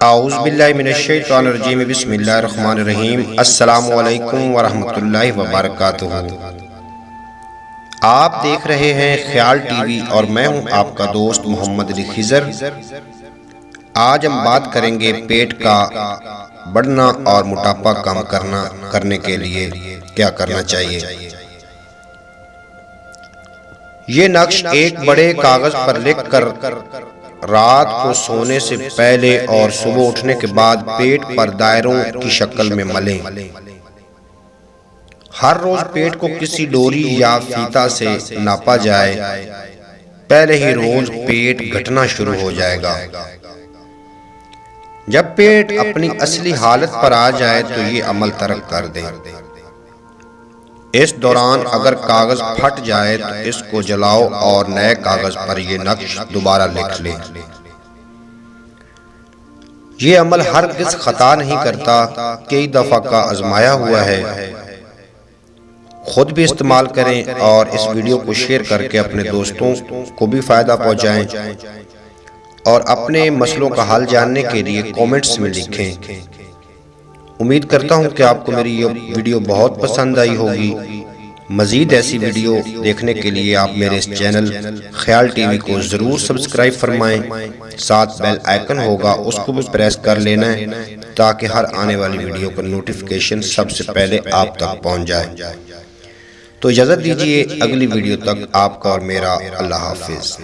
اعوذ باللہ من الشیطان الرجیم بسم اللہ الرحمن الرحیم۔ السلام علیکم ورحمۃ اللہ وبرکاتہ۔ آپ دیکھ رہے ہیں خیال ٹی وی اور میں ہوں آپ کا دوست محمد علی خضر۔ آج ہم بات کریں گے پیٹ کا بڑھنا اور موٹاپا کم کرنے کے لیے کیا کرنا چاہیے۔ یہ نقش ایک بڑے کاغذ پر لکھ کر رات کو سونے سے پہلے اور صبح اٹھنے کے بعد پیٹ پر دائروں کی شکل میں ملیں۔ ہر روز پیٹ کو کسی ڈوری یا فیتہ سے ناپا جائے۔ پہلے ہی روز پیٹ گھٹنا شروع ہو جائے گا۔ جب پیٹ اپنی اصلی حالت پر آ جائے تو یہ عمل ترک کر دیں۔ اس دوران اگر کاغذ پھٹ جائے تو اس کو جلاؤ اور نئے کاغذ پر یہ نقش دوبارہ لکھ لیں۔ یہ عمل ہرگز خطا نہیں کرتا، کئی دفعہ کا آزمایا ہوا ہے۔ خود بھی استعمال کریں اور اس ویڈیو کو شیئر کر کے اپنے دوستوں کو بھی فائدہ پہنچائیں، اور اپنے مسئلوں کا حل جاننے کے لیے کومنٹس میں لکھیں۔ امید کرتا ہوں کہ آپ کو میری یہ ویڈیو بہت پسند آئی ہوگی۔ مزید ایسی ویڈیو دیکھنے کے لیے آپ میرے اس چینل خیال ٹی وی کو ضرور سبسکرائب فرمائیں۔ ساتھ بیل آئیکن ہوگا، اس کو بھی پریس کر لینا ہے تاکہ ہر آنے والی ویڈیو کا نوٹیفیکیشن سب سے پہلے آپ تک پہنچ جائے۔ تو اجازت دیجیے، اگلی ویڈیو تک آپ کا اور میرا اللہ حافظ۔